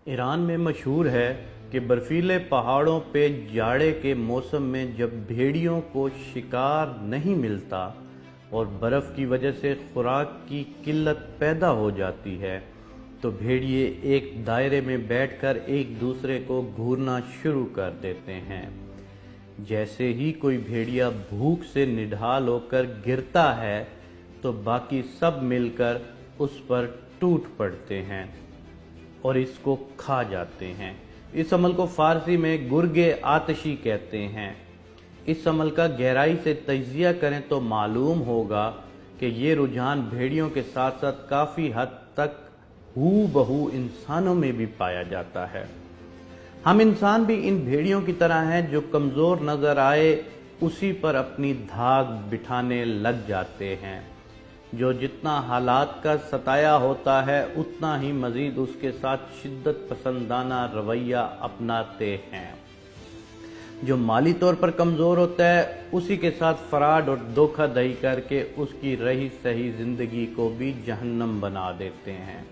ایران میں مشہور ہے کہ برفیلے پہاڑوں پہ جاڑے کے موسم میں جب بھیڑیوں کو شکار نہیں ملتا اور برف کی وجہ سے خوراک کی قلت پیدا ہو جاتی ہے تو بھیڑیے ایک دائرے میں بیٹھ کر ایک دوسرے کو گھورنا شروع کر دیتے ہیں۔ جیسے ہی کوئی بھیڑیا بھوک سے نڈھال ہو کر گرتا ہے تو باقی سب مل کر اس پر ٹوٹ پڑتے ہیں اور اس کو کھا جاتے ہیں۔ اس عمل کو فارسی میں گرگ آتشی کہتے ہیں۔ اس عمل کا گہرائی سے تجزیہ کریں تو معلوم ہوگا کہ یہ رجحان بھیڑیوں کے ساتھ ساتھ کافی حد تک ہو بہو انسانوں میں بھی پایا جاتا ہے۔ ہم انسان بھی ان بھیڑیوں کی طرح ہیں جو کمزور نظر آئے اسی پر اپنی دھاگ بٹھانے لگ جاتے ہیں، جو جتنا حالات کا ستایا ہوتا ہے اتنا ہی مزید اس کے ساتھ شدت پسندانہ رویہ اپناتے ہیں، جو مالی طور پر کمزور ہوتا ہے اسی کے ساتھ فراڈ اور دھوکہ دہی کر کے اس کی رہی سہی زندگی کو بھی جہنم بنا دیتے ہیں۔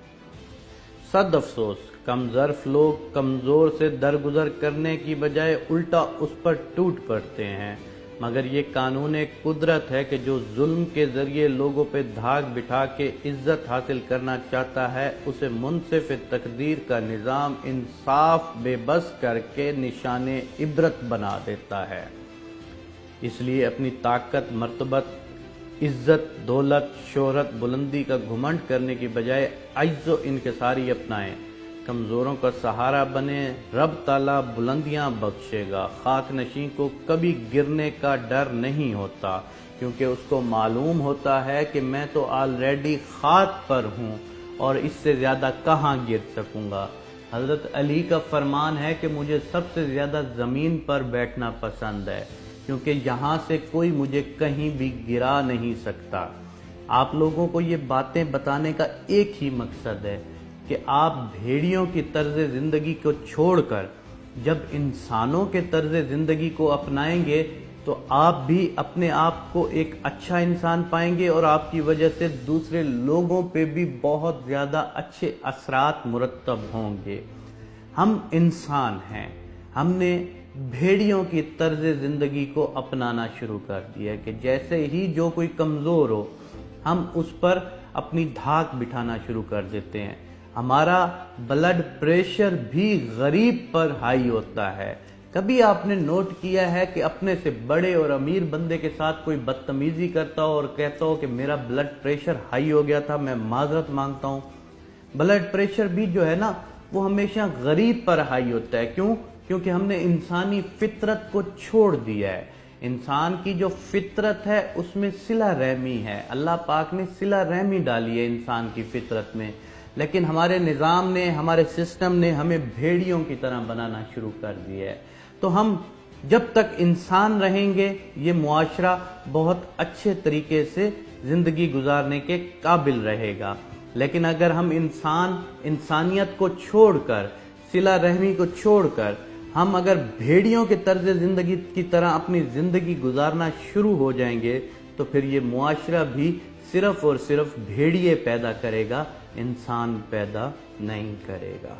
صد افسوس، کم ظرف لوگ کمزور سے درگزر کرنے کی بجائے الٹا اس پر ٹوٹ پڑتے ہیں، مگر یہ قانون قدرت ہے کہ جو ظلم کے ذریعے لوگوں پہ دھاگ بٹھا کے عزت حاصل کرنا چاہتا ہے اسے منصف تقدیر کا نظام انصاف بے بس کر کے نشان عبرت بنا دیتا ہے۔ اس لیے اپنی طاقت، مرتبت، عزت، دولت، شہرت، بلندی کا گھمنڈ کرنے کی بجائے عجز و انکساری اپنائیں، کمزوروں کا سہارا بنے، رب تعالیٰ بلندیاں بخشے گا۔ خاک نشین کو کبھی گرنے کا ڈر نہیں ہوتا، کیونکہ اس کو معلوم ہوتا ہے کہ میں تو آلریڈی خاک پر ہوں اور اس سے زیادہ کہاں گر سکوں گا۔ حضرت علی کا فرمان ہے کہ مجھے سب سے زیادہ زمین پر بیٹھنا پسند ہے، کیونکہ یہاں سے کوئی مجھے کہیں بھی گرا نہیں سکتا۔ آپ لوگوں کو یہ باتیں بتانے کا ایک ہی مقصد ہے کہ آپ بھیڑیوں کی طرز زندگی کو چھوڑ کر جب انسانوں کے طرز زندگی کو اپنائیں گے تو آپ بھی اپنے آپ کو ایک اچھا انسان پائیں گے اور آپ کی وجہ سے دوسرے لوگوں پہ بھی بہت زیادہ اچھے اثرات مرتب ہوں گے۔ ہم انسان ہیں، ہم نے بھیڑیوں کی طرز زندگی کو اپنانا شروع کر دیا کہ جیسے ہی جو کوئی کمزور ہو ہم اس پر اپنی دھاک بٹھانا شروع کر دیتے ہیں۔ ہمارا بلڈ پریشر بھی غریب پر ہائی ہوتا ہے۔ کبھی آپ نے نوٹ کیا ہے کہ اپنے سے بڑے اور امیر بندے کے ساتھ کوئی بدتمیزی کرتا ہو اور کہتا ہو کہ میرا بلڈ پریشر ہائی ہو گیا تھا، میں معذرت مانگتا ہوں؟ بلڈ پریشر بھی جو ہے نا وہ ہمیشہ غریب پر ہائی ہوتا ہے۔ کیوں؟ کیونکہ ہم نے انسانی فطرت کو چھوڑ دیا ہے۔ انسان کی جو فطرت ہے اس میں صلہ رحمی ہے، اللہ پاک نے صلہ رحمی ڈالی ہے انسان کی فطرت میں، لیکن ہمارے نظام نے، ہمارے سسٹم نے ہمیں بھیڑیوں کی طرح بنانا شروع کر دیا ہے۔ تو ہم جب تک انسان رہیں گے یہ معاشرہ بہت اچھے طریقے سے زندگی گزارنے کے قابل رہے گا، لیکن اگر ہم انسانیت کو چھوڑ کر، صلہ رحمی کو چھوڑ کر ہم اگر بھیڑیوں کے طرز زندگی کی طرح اپنی زندگی گزارنا شروع ہو جائیں گے تو پھر یہ معاشرہ بھی صرف اور صرف بھیڑیے پیدا کرے گا، انسان پیدا نہیں کرے گا۔